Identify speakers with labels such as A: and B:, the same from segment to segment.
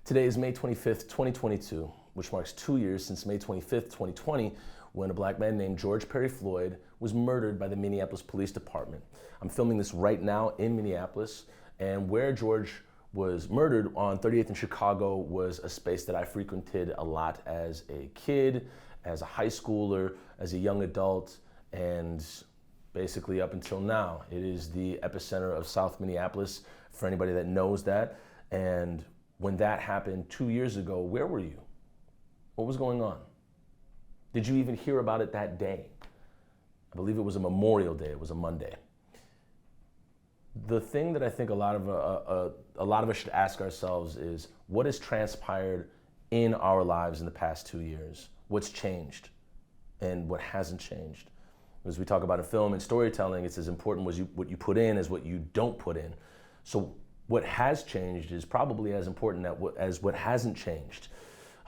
A: Today is May 25th, 2022, which marks 2 years since May 25th, 2020, when a black man named George Perry Floyd was murdered by the Minneapolis Police Department. I'm filming this right now in Minneapolis, and where George was murdered on 38th in Chicago was a space that I frequented a lot as a kid, as a high schooler, as a young adult, and basically up until now. It is the epicenter of South Minneapolis, for anybody that knows that. And when that happened 2 years ago, where were you? What was going on? Did you even hear about it that day? I believe it was a Memorial Day. It was a Monday. The thing that I think a lot of us should ask ourselves is, what has transpired in our lives in the past 2 years? What's changed and what hasn't changed? As we talk about in film and storytelling, it's as important as what you put in as what you don't put in. So what has changed is probably as important as what hasn't changed.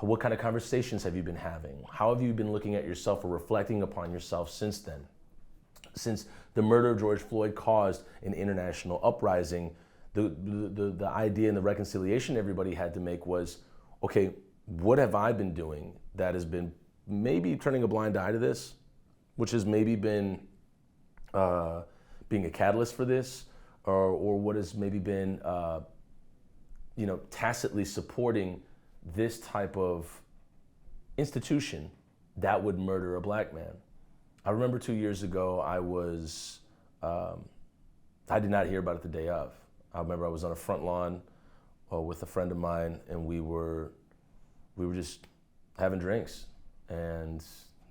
A: What kind of conversations have you been having? How have you been looking at yourself or reflecting upon yourself since then? Since the murder of George Floyd caused an international uprising, the idea and the reconciliation everybody had to make was, okay, what have I been doing that has been maybe turning a blind eye to this, which has maybe been being a catalyst for this, or what has maybe been tacitly supporting this type of institution that would murder a black man. I remember 2 years ago, I did not hear about it the day of. I remember I was on a front lawn with a friend of mine, and we were just having drinks, and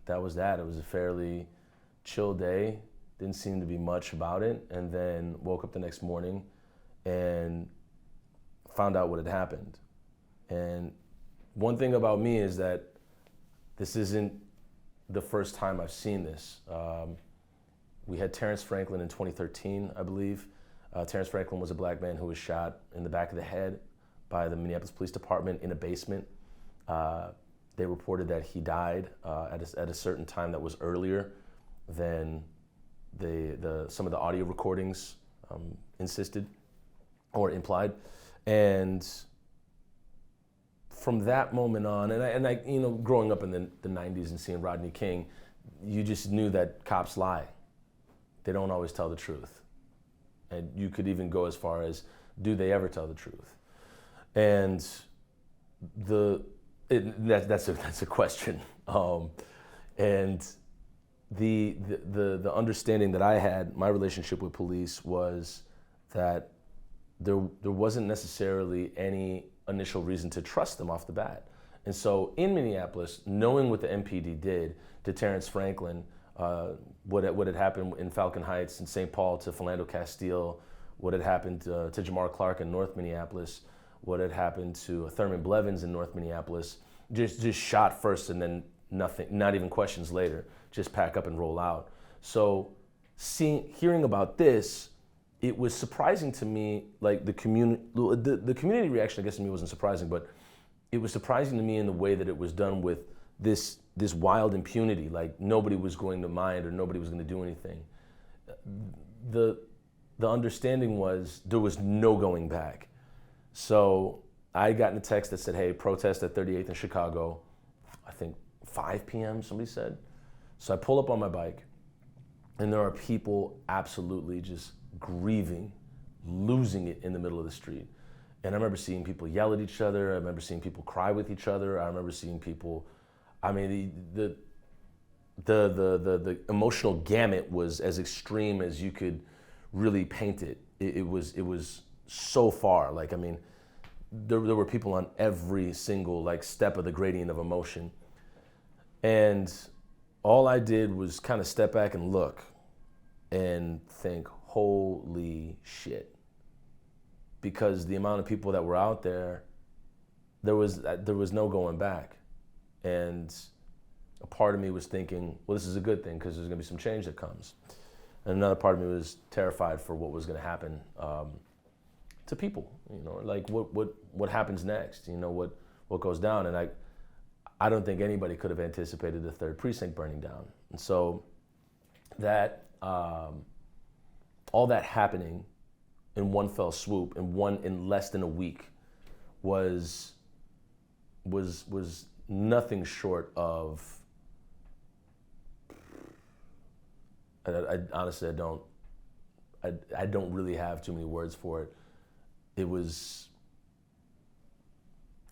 A: that was that. It was a fairly chill day. Didn't seem to be much about it, and then woke up the next morning and found out what had happened. And one thing about me is that this isn't the first time I've seen this. We had Terrence Franklin in 2013, I believe. Terrence Franklin was a black man who was shot in the back of the head by the Minneapolis Police Department in a basement. They reported that he died at a certain time that was earlier than some of the audio recordings insisted or implied. And from that moment on, and I growing up in the 90s and seeing Rodney King, you just knew that cops lie. They don't always tell the truth. And you could even go as far as, do they ever tell the truth? And that's a question. And the understanding that I had, my relationship with police, was that there wasn't necessarily any initial reason to trust them off the bat. And so in Minneapolis, knowing what the MPD did to Terrence Franklin, what had happened in Falcon Heights and St. Paul to Philando Castile, what had happened to Jamar Clark in North Minneapolis, what had happened to Thurman Blevins in North Minneapolis, just shot first and then nothing, not even questions later, just pack up and roll out. So hearing about this, it was surprising to me, like the community reaction, I guess, to me wasn't surprising, but it was surprising to me in the way that it was done with this wild impunity, like nobody was going to mind or nobody was going to do anything. The understanding was there was no going back. So I got a text that said, hey, protest at 38th in Chicago, I think 5 p.m., somebody said. So I pull up on my bike, and there are people absolutely just grieving, losing it in the middle of the street. And I remember seeing people yell at each other. I remember seeing people cry with each other. I remember seeing people, I mean, the emotional gamut was as extreme as you could really paint it. It was so far. Like, I mean, there were people on every single step of the gradient of emotion. And all I did was kind of step back and look and think, holy shit. Because the amount of people that were out there, there was no going back. And a part of me was thinking, well, this is a good thing because there's gonna be some change that comes. And another part of me was terrified for what was gonna happen to people, like what happens next, what goes down. And I don't think anybody could have anticipated the 3rd precinct burning down. And so that, all that happening in one fell swoop, in less than a week, was was nothing short of. I honestly, I don't really have too many words for it. It was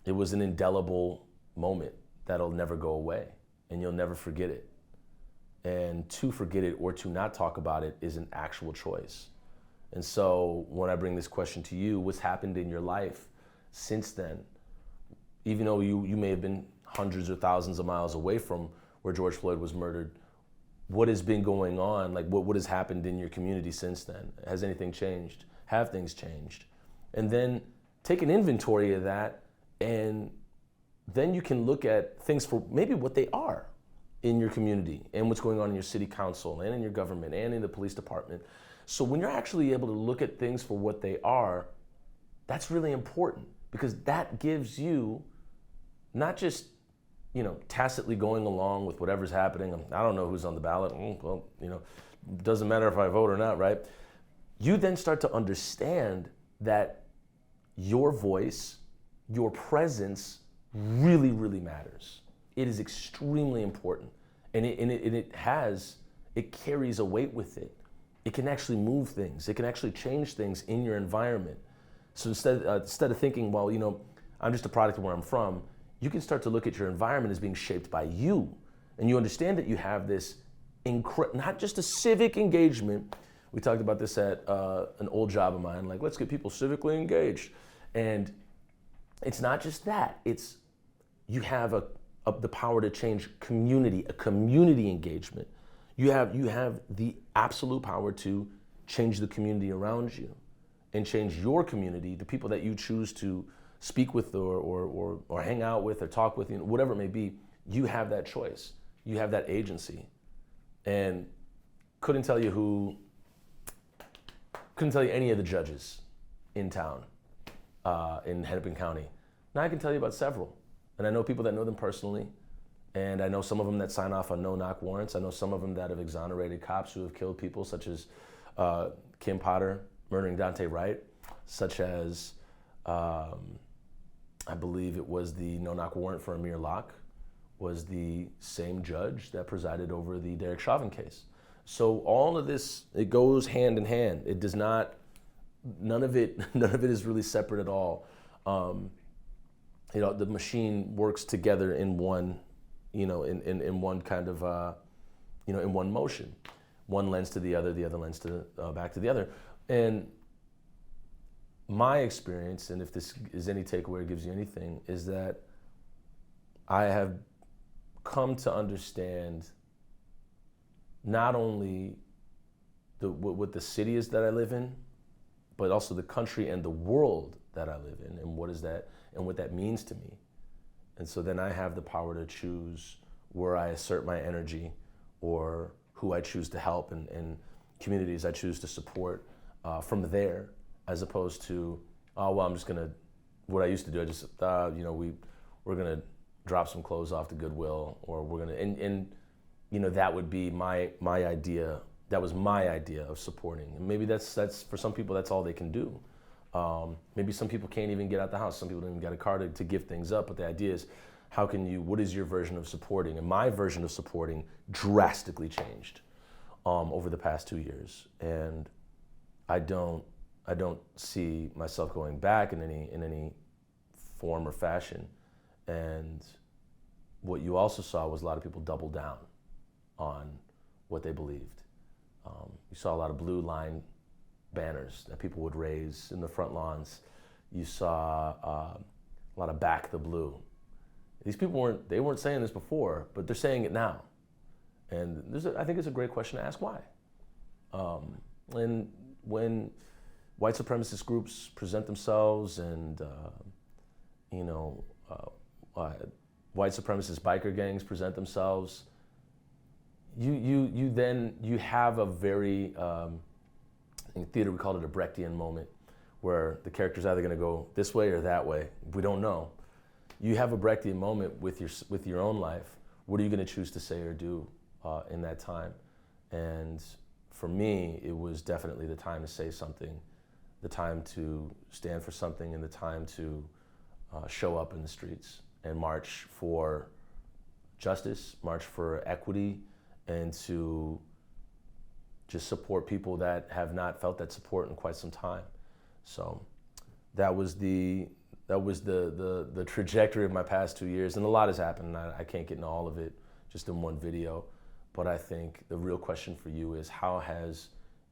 A: an indelible moment that'll never go away, and you'll never forget it. And to forget it or to not talk about it is an actual choice. And so when I bring this question to you, what's happened in your life since then? Even though you may have been hundreds or thousands of miles away from where George Floyd was murdered, what has been going on? Like what has happened in your community since then? Has anything changed? Have things changed? And then take an inventory of that, and then you can look at things for maybe what they are in your community and what's going on in your city council and in your government and in the police department. So when you're actually able to look at things for what they are, that's really important, because that gives you not just, tacitly going along with whatever's happening. I don't know who's on the ballot. Well, it doesn't matter if I vote or not, right? You then start to understand that your voice, your presence really, really matters. It is extremely important, and it carries a weight with it. It can actually move things. It can actually change things in your environment. So instead of thinking, well, I'm just a product of where I'm from, you can start to look at your environment as being shaped by you, and you understand that you have this not just a civic engagement. We talked about this at an old job of mine, like, let's get people civically engaged, and it's not just that. It's you have the power to change a community engagement. You have the absolute power to change the community around you and change your community, the people that you choose to speak with or hang out with or talk with, whatever it may be. You have that choice. You have that agency. And couldn't tell you any of the judges in town, in Hennepin County. Now I can tell you about several. And I know people that know them personally. And I know some of them that sign off on no-knock warrants. I know some of them that have exonerated cops who have killed people, such as Kim Potter murdering Dante Wright, such as, I believe it was the no-knock warrant for Amir Locke, was the same judge that presided over the Derek Chauvin case. So all of this, it goes hand in hand. It does not, none of it is really separate at all. The machine works together in one, in one kind of, in one motion. One lends to the other lends to back to the other. And my experience, and if this is any takeaway or gives you anything, is that I have come to understand not only what the city is that I live in, but also the country and the world that I live in, and what that means to me. And so then I have the power to choose where I assert my energy, or who I choose to help, and communities I choose to support from there, as opposed to, I'm just gonna, what I used to do, I just, we're gonna drop some clothes off to Goodwill, or we're gonna, and that would be my idea. That was my idea of supporting. And maybe that's for some people, that's all they can do. Maybe some people can't even get out the house. Some people don't even get a car to give things up. But the idea is, what is your version of supporting? And my version of supporting drastically changed over the past 2 years. And I don't see myself going back in any form or fashion. And what you also saw was a lot of people double down on what they believed. You saw a lot of blue line banners that people would raise in the front lawns. You saw a lot of back the blue. These people weren't saying this before, but they're saying it now. And I think it's a great question to ask why. And when white supremacist groups present themselves, and white supremacist biker gangs present themselves, you have a very, in theater we call it a Brechtian moment, where the character's either going to go this way or that way. We don't know. You have a Brechtian moment with your own life. What are you going to choose to say or do in that time? And for me, it was definitely the time to say something, the time to stand for something, and the time to show up in the streets. and march for justice, march for equity, and to just support people that have not felt that support in quite some time. So that was the trajectory of my past 2 years, and a lot has happened. I can't get into all of it just in one video, but I think the real question for you is, how has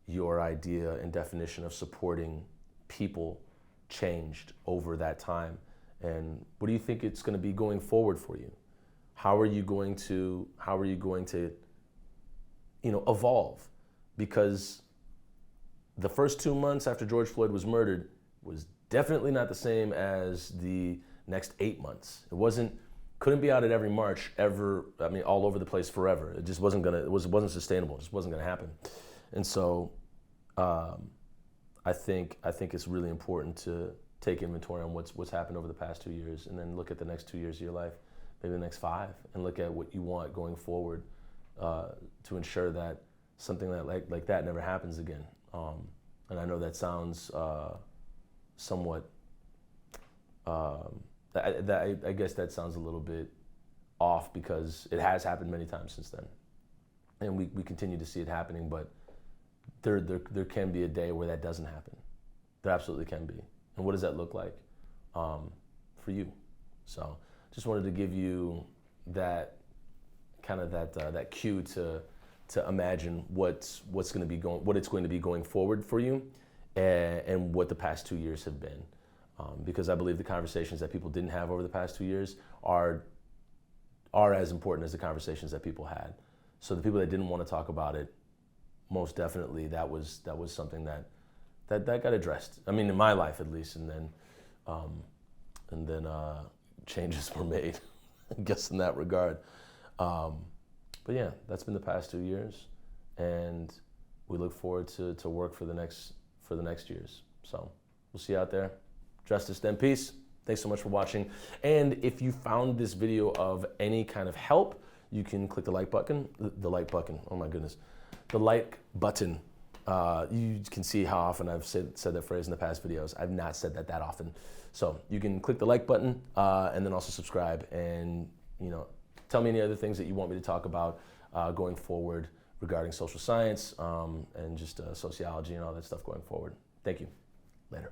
A: your idea and definition of supporting people changed over that time? And what do you think it's going to be going forward for you? How are you going to evolve? Because the first 2 months after George Floyd was murdered was definitely not the same as the next 8 months. Couldn't be out at every march ever. I mean, all over the place forever. It just wasn't sustainable. It just wasn't gonna happen. And so, I think it's really important to take inventory on what's happened over the past 2 years, and then look at the next 2 years of your life, maybe the next 5, and look at what you want going forward to ensure that something like that never happens again. And I know that sounds somewhat. I guess that sounds a little bit off, because it has happened many times since then, and we continue to see it happening. But there can be a day where that doesn't happen. There absolutely can be. And what does that look like for you? So just wanted to give you that that cue to imagine what it's going to be going forward for you, and what the past 2 years have been. Because I believe the conversations that people didn't have over the past 2 years are as important as the conversations that people had. So the people that didn't want to talk about it, most definitely that was something that got addressed. I mean, in my life at least, and then changes were made, I guess, in that regard. But yeah, that's been the past 2 years, and we look forward to work for the next years. So we'll see you out there. Justice, then peace. Thanks so much for watching. And if you found this video of any kind of help, you can click the like button. The like button. Oh my goodness, the like button. You can see how often I've said that phrase in the past videos. I've not said that often. So you can click the like button, and then also subscribe, and tell me any other things that you want me to talk about going forward regarding social science, and just sociology and all that stuff going forward. Thank you. Later.